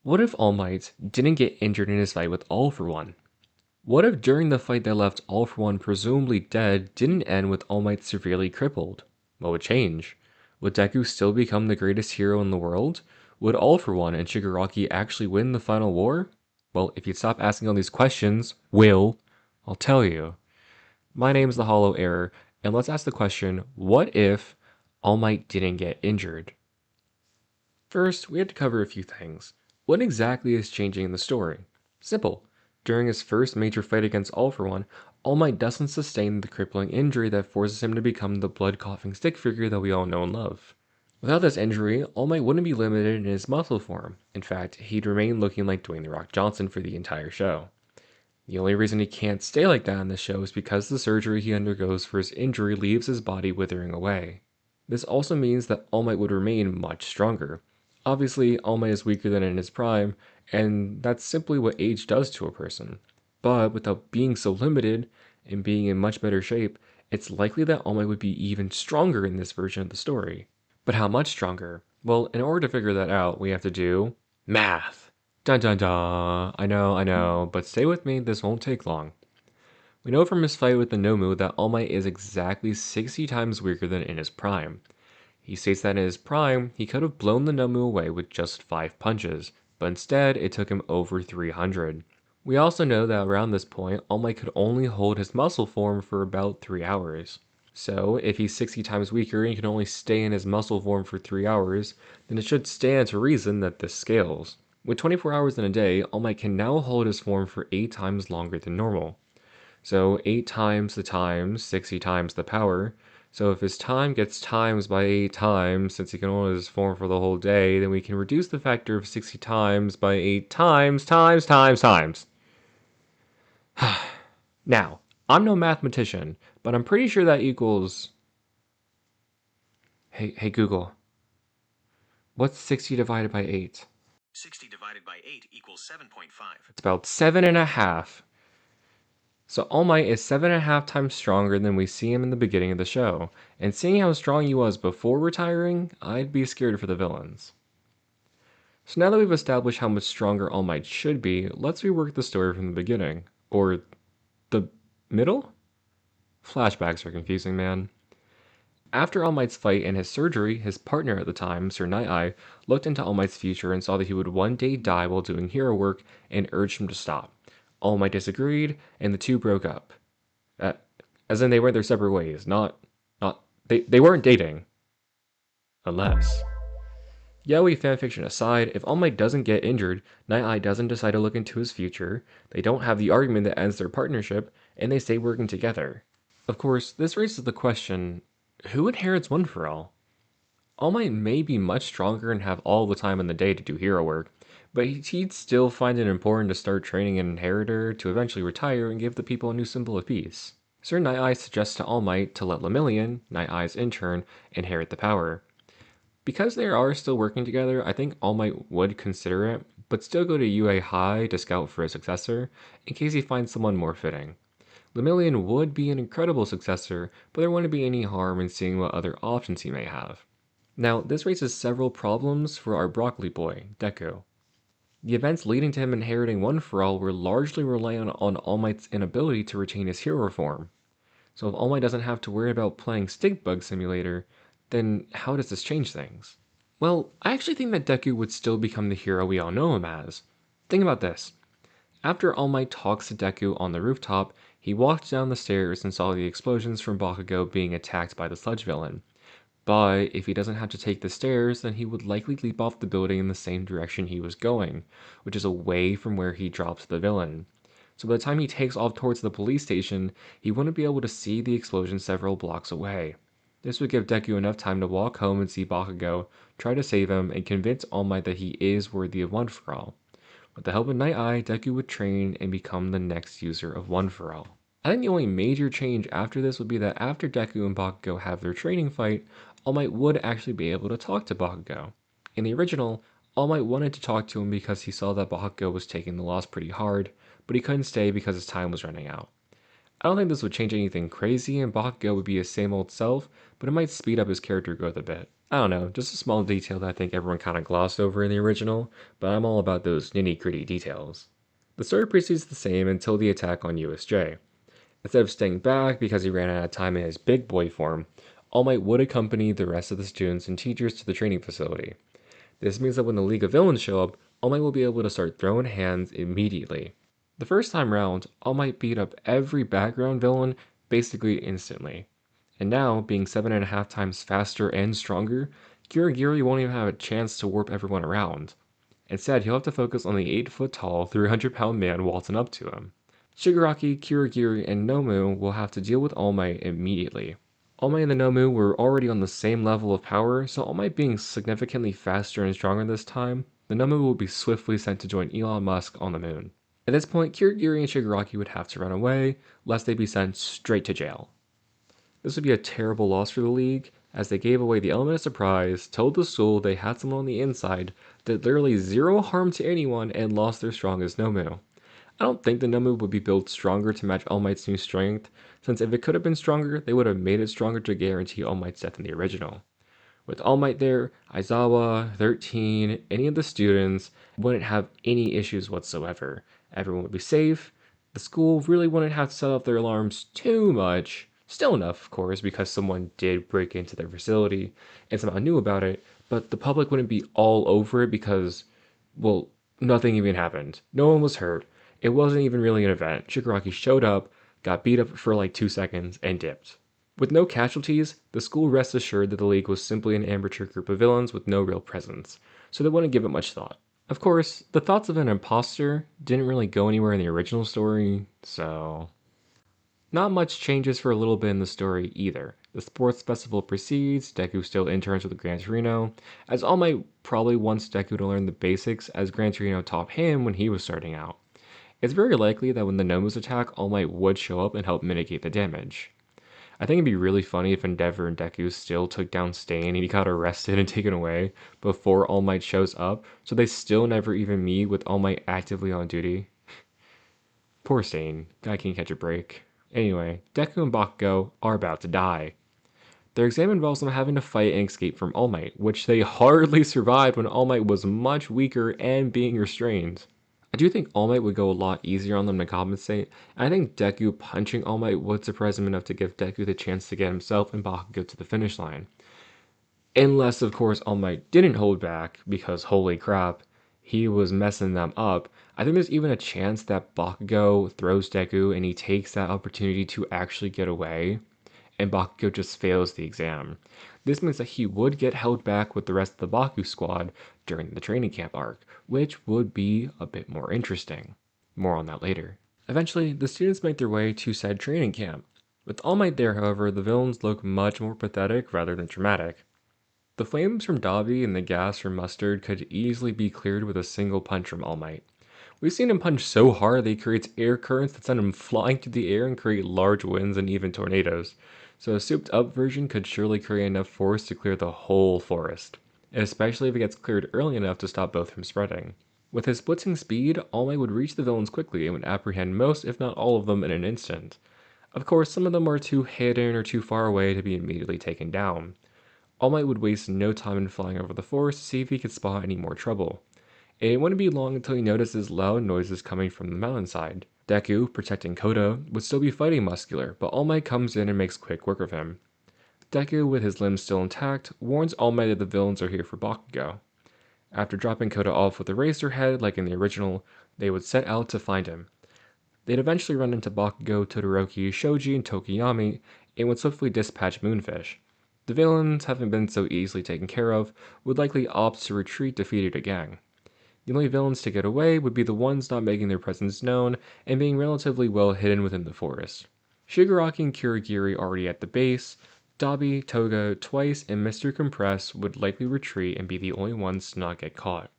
What if All Might didn't get injured in his fight with All for One? What if during the fight that left All for One presumably dead didn't end with All Might severely crippled? What would change? Would Deku still become the greatest hero in the world? Would All for One and Shigaraki actually win the final war? Well, if you'd stop asking all these questions, I'll tell you. My name's the Hollow Error, and let's ask the question, what if All Might didn't get injured? First, we have to cover a few things. What exactly is changing in the story? Simple. During his first major fight against All for One, All Might doesn't sustain the crippling injury that forces him to become the blood-coughing stick figure that we all know and love. Without this injury, All Might wouldn't be limited in his muscle form. In fact, he'd remain looking like Dwayne The Rock Johnson for the entire show. The only reason he can't stay like that in the show is because the surgery he undergoes for his injury leaves his body withering away. This also means that All Might would remain much stronger. Obviously, All Might is weaker than in his prime, and that's simply what age does to a person. But without being so limited and being in much better shape, it's likely that All Might would be even stronger in this version of the story. But how much stronger? Well, in order to figure that out, we have to do math. Dun dun dun. I know, but stay with me, this won't take long. We know from his fight with the Nomu that All Might is exactly 60 times weaker than in his prime. He states that in his prime, he could have blown the Nomu away with just 5 punches, but instead it took him over 300. We also know that around this point, All Might could only hold his muscle form for about 3 hours. So, if he's 60 times weaker and can only stay in his muscle form for 3 hours, then it should stand to reason that this scales. With 24 hours in a day, All Might can now hold his form for 8 times longer than normal. So 8 times the times, 60 times the power. So if his time gets times by 8 times, since he can hold his form for the whole day, then we can reduce the factor of 60 times by 8 times. Now, I'm no mathematician, but I'm pretty sure that equals... Hey Google, what's 60 divided by 8? 60 divided by 8 equals 7.5. It's about 7.5. So All Might is 7.5 times stronger than we see him in the beginning of the show, and seeing how strong he was before retiring, I'd be scared for the villains. So now that we've established how much stronger All Might should be, let's rework the story from the beginning. Or the middle? Flashbacks are confusing, man. After All Might's fight and his surgery, his partner at the time, Sir Night-Eye, looked into All Might's future and saw that he would one day die while doing hero work and urged him to stop. All Might disagreed, and the two broke up. Uh, as in they went their separate ways, not they weren't dating. Unless. Yaoi fanfiction aside, if All Might doesn't get injured, Night-Eye doesn't decide to look into his future, they don't have the argument that ends their partnership, and they stay working together. Of course, this raises the question, who inherits One For All? All Might may be much stronger and have all the time in the day to do hero work, but he'd still find it important to start training an inheritor to eventually retire and give the people a new symbol of peace. Sir Night-Eye suggests to All Might to let Lemillion, Night-Eye's intern, inherit the power. Because they are still working together, I think All Might would consider it, but still go to UA High to scout for a successor, in case he finds someone more fitting. Lemillion would be an incredible successor, but there wouldn't be any harm in seeing what other options he may have. Now, this raises several problems for our broccoli boy, Deku. The events leading to him inheriting One For All were largely reliant on All Might's inability to retain his hero form. So if All Might doesn't have to worry about playing Stink Bug Simulator, then how does this change things? Well, I actually think that Deku would still become the hero we all know him as. Think about this. After All Might talks to Deku on the rooftop, he walked down the stairs and saw the explosions from Bakugo being attacked by the sludge villain. But if he doesn't have to take the stairs, then he would likely leap off the building in the same direction he was going, which is away from where he dropped the villain. So by the time he takes off towards the police station, he wouldn't be able to see the explosion several blocks away. This would give Deku enough time to walk home and see Bakugo, try to save him, and convince All Might that he is worthy of One For All. With the help of Night-Eye, Deku would train and become the next user of One For All. I think the only major change after this would be that after Deku and Bakugo have their training fight, All Might would actually be able to talk to Bakugo. In the original, All Might wanted to talk to him because he saw that Bakugo was taking the loss pretty hard, but he couldn't stay because his time was running out. I don't think this would change anything crazy and Bakugo would be his same old self, but it might speed up his character growth a bit. I don't know, just a small detail that I think everyone kind of glossed over in the original, but I'm all about those nitty gritty details. The story proceeds the same until the attack on USJ. Instead of staying back because he ran out of time in his big boy form, All Might would accompany the rest of the students and teachers to the training facility. This means that when the League of Villains show up, All Might will be able to start throwing hands immediately. The first time round, All Might beat up every background villain basically instantly. And now, being 7.5 times faster and stronger, Kirigiri won't even have a chance to warp everyone around. Instead, he'll have to focus on the 8 foot tall, 300-pound man waltzing up to him. Shigaraki, Kirigiri, and Nomu will have to deal with All Might immediately. All Might and the Nomu were already on the same level of power, so All Might being significantly faster and stronger this time, the Nomu will be swiftly sent to join Elon Musk on the moon. At this point, Kirigiri and Shigaraki would have to run away, lest they be sent straight to jail. This would be a terrible loss for the League, as they gave away the element of surprise, told the school they had someone on the inside, did literally zero harm to anyone, and lost their strongest Nomu. I don't think the Nomu would be built stronger to match All Might's new strength, since if it could have been stronger, they would have made it stronger to guarantee All Might's death in the original. With All Might there, Aizawa, 13, any of the students wouldn't have any issues whatsoever. Everyone would be safe. The school really wouldn't have to set off their alarms too much. Still enough, of course, because someone did break into their facility and somehow knew about it, but the public wouldn't be all over it because, well, nothing even happened. No one was hurt. It wasn't even really an event. Shigaraki showed up, got beat up for like 2 seconds, and dipped. With no casualties, the school rests assured that the League was simply an amateur group of villains with no real presence, so they wouldn't give it much thought. Of course, the thoughts of an imposter didn't really go anywhere in the original story, so. Not much changes for a little bit in the story either. The sports festival proceeds, Deku still interns with Gran Torino, as All Might probably wants Deku to learn the basics as Gran Torino taught him when he was starting out. It's very likely that when the Nomus attack, All Might would show up and help mitigate the damage. I think it'd be really funny if Endeavor and Deku still took down Stain and he got arrested and taken away before All Might shows up, so they still never even meet with All Might actively on duty. Poor Stain, guy can't catch a break. Anyway, Deku and Bakugo are about to die. Their exam involves them having to fight and escape from All Might, which they hardly survived when All Might was much weaker and being restrained. I do think All Might would go a lot easier on them to compensate, and I think Deku punching All Might would surprise him enough to give Deku the chance to get himself and Bakugo to the finish line. Unless, of course, All Might didn't hold back, because holy crap, he was messing them up. I think there's even a chance that Bakugo throws Deku and he takes that opportunity to actually get away, and Bakugo just fails the exam. This means that he would get held back with the rest of the Baku squad during the training camp arc, which would be a bit more interesting. More on that later. Eventually, the students make their way to said training camp. With All Might there, however, the villains look much more pathetic rather than dramatic. The flames from Dabi and the gas from Mustard could easily be cleared with a single punch from All Might. We've seen him punch so hard that he creates air currents that send him flying through the air and create large winds and even tornadoes. So a souped up version could surely create enough force to clear the whole forest, especially if it gets cleared early enough to stop both from spreading. With his blitzing speed, All Might would reach the villains quickly and would apprehend most, if not all of them, in an instant. Of course, some of them are too hidden or too far away to be immediately taken down. All Might would waste no time in flying over the forest to see if he could spot any more trouble. It wouldn't be long until he notices loud noises coming from the mountainside. Deku, protecting Koda, would still be fighting Muscular, but All Might comes in and makes quick work of him. Deku, with his limbs still intact, warns All Might that the villains are here for Bakugo. After dropping Koda off with a razor head like in the original, they would set out to find him. They'd eventually run into Bakugo, Todoroki, Shoji, and Tokiyami, and would swiftly dispatch Moonfish. The villains, having been so easily taken care of, would likely opt to retreat defeated again. The only villains to get away would be the ones not making their presence known and being relatively well hidden within the forest. Shigaraki and Kirigiri already at the base, Dabi, Toga, Twice, and Mr. Compress would likely retreat and be the only ones to not get caught.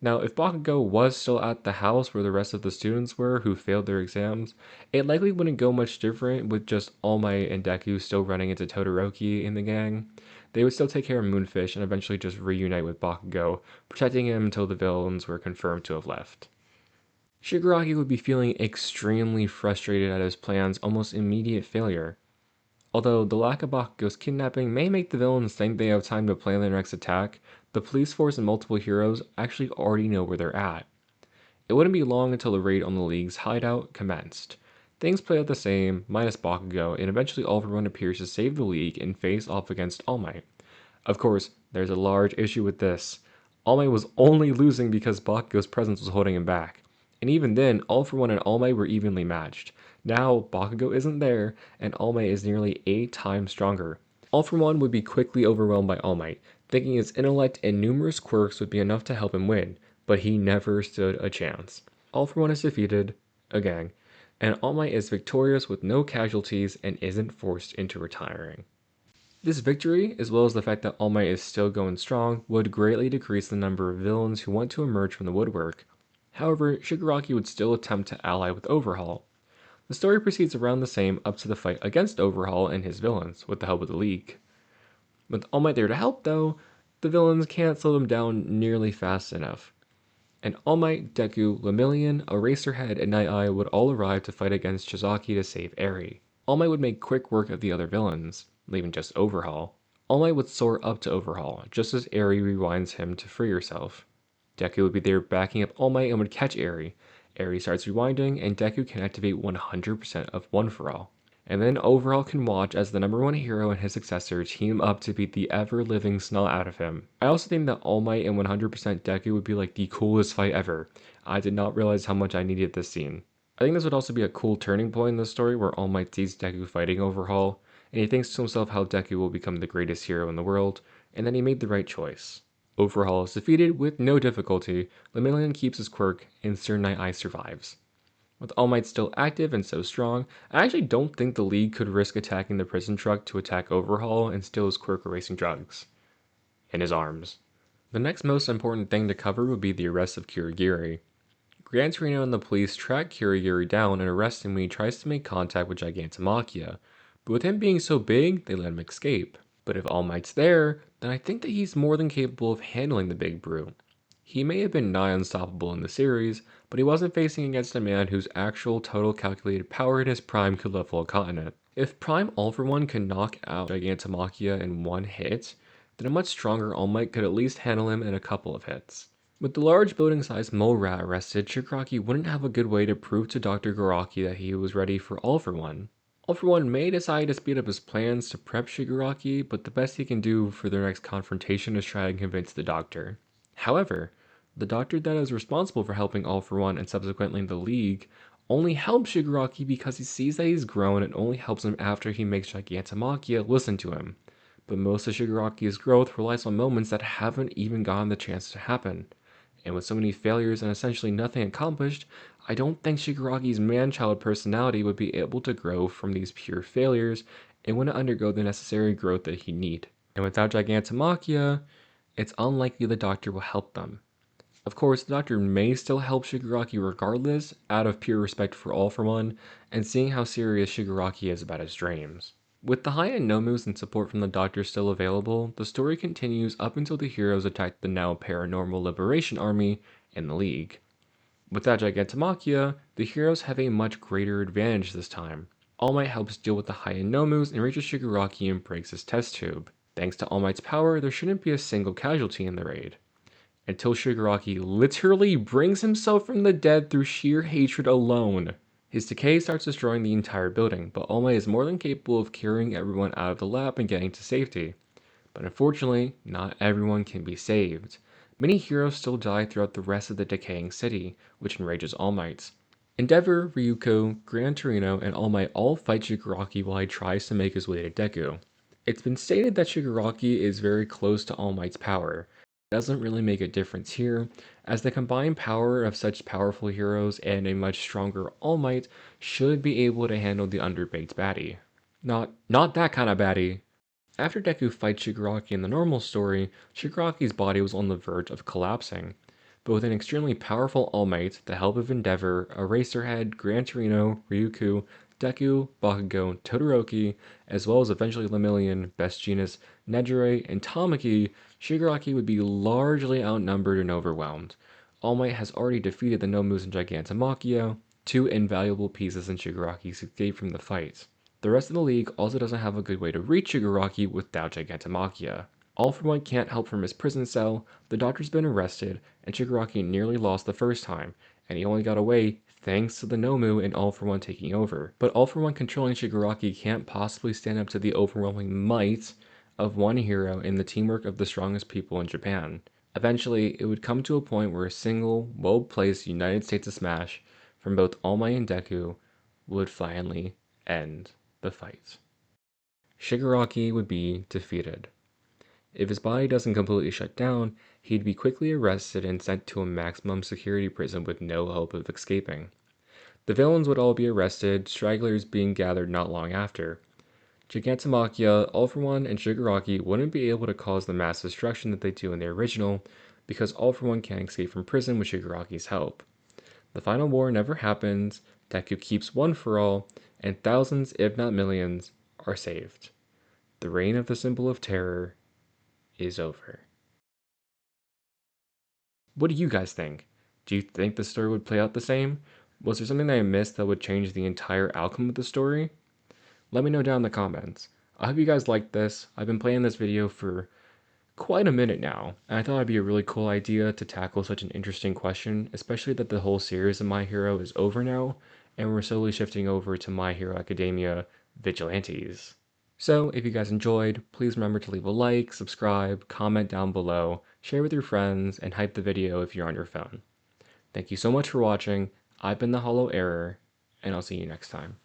Now, if Bakugo was still at the house where the rest of the students were who failed their exams, it likely wouldn't go much different with just All Might and Deku still running into Todoroki in the gang. They would still take care of Moonfish and eventually just reunite with Bakugo, protecting him until the villains were confirmed to have left. Shigaraki would be feeling extremely frustrated at his plan's almost immediate failure. Although the lack of Bakugo's kidnapping may make the villains think they have time to plan their next attack, the police force and multiple heroes actually already know where they're at. It wouldn't be long until the raid on the League's hideout commenced. Things play out the same, minus Bakugo, and eventually All For One appears to save the League and face off against All Might. Of course, there's a large issue with this. All Might was only losing because Bakugo's presence was holding him back. And even then, All For One and All Might were evenly matched. Now, Bakugo isn't there, and All Might is nearly 8 times stronger. All For One would be quickly overwhelmed by All Might, thinking his intellect and numerous quirks would be enough to help him win, but he never stood a chance. All For One is defeated, again, and All Might is victorious with no casualties and isn't forced into retiring. This victory, as well as the fact that All Might is still going strong, would greatly decrease the number of villains who want to emerge from the woodwork. However, Shigaraki would still attempt to ally with Overhaul. The story proceeds around the same up to the fight against Overhaul and his villains, with the help of the League. With All Might there to help, though, the villains can't slow them down nearly fast enough. And All Might, Deku, Lemillion, Eraserhead, and Night Eye would all arrive to fight against Shizaki to save Eri. All Might would make quick work of the other villains, leaving just Overhaul. All Might would soar up to Overhaul, just as Eri rewinds him to free herself. Deku would be there backing up All Might and would catch Eri. Eri starts rewinding, and Deku can activate 100% of One For All. And then Overhaul can watch as the number one hero and his successor team up to beat the ever-living snot out of him. I also think that All Might and 100% Deku would be like the coolest fight ever. I did not realize how much I needed this scene. I think this would also be a cool turning point in the story where All Might sees Deku fighting Overhaul, and he thinks to himself how Deku will become the greatest hero in the world, and then he made the right choice. Overhaul is defeated with no difficulty, Lemillion keeps his quirk, and Sir Night Eye survives. With All Might still active and so strong, I actually don't think the League could risk attacking the prison truck to attack Overhaul and steal his quirk erasing drugs. In his arms. The next most important thing to cover would be the arrest of Kirigiri. Gran Torino and the police track Kirigiri down and arrest him when he tries to make contact with Gigantomachia, but with him being so big, they let him escape. But if All Might's there, then I think that he's more than capable of handling the big brute. He may have been nigh unstoppable in the series, but he wasn't facing against a man whose actual total calculated power in his prime could level a continent. If Prime All For One could knock out Gigantomachia in one hit, then a much stronger All Might could at least handle him in a couple of hits. With the large building-sized mole rat arrested, Shigaraki wouldn't have a good way to prove to Dr. Garaki that he was ready for All For One. All For One may decide to speed up his plans to prep Shigaraki, but the best he can do for their next confrontation is try and convince the Doctor. However, the Doctor that is responsible for helping All For One and subsequently the League only helps Shigaraki because he sees that he's grown and only helps him after he makes Gigantomachia listen to him. But most of Shigaraki's growth relies on moments that haven't even gotten the chance to happen. And with so many failures and essentially nothing accomplished, I don't think Shigaraki's man-child personality would be able to grow from these pure failures and wouldn't undergo the necessary growth that he'd need. And without Gigantomachia, it's unlikely the Doctor will help them. Of course, the Doctor may still help Shigaraki regardless, out of pure respect for All For One, and seeing how serious Shigaraki is about his dreams. With the high-end Nomus and support from the Doctor still available, the story continues up until the heroes attack the now Paranormal Liberation Army and the League. Without Gigantomachia, the heroes have a much greater advantage this time. All Might helps deal with the high-end Nomus and reaches Shigaraki and breaks his test tube. Thanks to All Might's power, there shouldn't be a single casualty in the raid. Until Shigaraki literally brings himself from the dead through sheer hatred alone. His decay starts destroying the entire building, but All Might is more than capable of carrying everyone out of the lab and getting to safety. But unfortunately, not everyone can be saved. Many heroes still die throughout the rest of the decaying city, which enrages All Might. Endeavor, Ryuko, Gran Torino, and All Might all fight Shigaraki while he tries to make his way to Deku. It's been stated that Shigaraki is very close to All Might's power. It doesn't really make a difference here, as the combined power of such powerful heroes and a much stronger All Might should be able to handle the underbaked baddie. Not that kind of baddie. After Deku fights Shigaraki in the normal story, Shigaraki's body was on the verge of collapsing. But with an extremely powerful All Might, the help of Endeavor, Eraserhead, Gran Torino, Ryuko, Deku, Bakugo, Todoroki, as well as eventually Lemillion, Best Jeanist, Nejire, and Tamaki, Shigaraki would be largely outnumbered and overwhelmed. All Might has already defeated the Nomus and Gigantomachia, two invaluable pieces in Shigaraki's escape from the fight. The rest of the league also doesn't have a good way to reach Shigaraki without Gigantomachia. All for One can't help from his prison cell, the doctor's been arrested, and Shigaraki nearly lost the first time, and he only got away thanks to the Nomu and All for One taking over. But All for One controlling Shigaraki can't possibly stand up to the overwhelming might of one hero and the teamwork of the strongest people in Japan. Eventually, it would come to a point where a single, well-placed United States of Smash from both All Might and Deku would finally end the fight. Shigaraki would be defeated. If his body doesn't completely shut down, he'd be quickly arrested and sent to a maximum security prison with no hope of escaping. The villains would all be arrested, stragglers being gathered not long after. Gigantomachia, All for One, and Shigaraki wouldn't be able to cause the mass destruction that they do in the original, because All for One can't escape from prison with Shigaraki's help. The final war never happens, Deku keeps One for All, and thousands, if not millions, are saved. The reign of the symbol of terror is over. What do you guys think? Do you think the story would play out the same? Was there something that I missed that would change the entire outcome of the story? Let me know down in the comments. I hope you guys liked this. I've been playing this video for quite a minute now, and I thought it'd be a really cool idea to tackle such an interesting question, especially that the whole series of My Hero is over now, and we're slowly shifting over to My Hero Academia Vigilantes. So, if you guys enjoyed, please remember to leave a like, subscribe, comment down below, share with your friends, and hype the video if you're on your phone. Thank you so much for watching. I've been the Hollow Error, and I'll see you next time.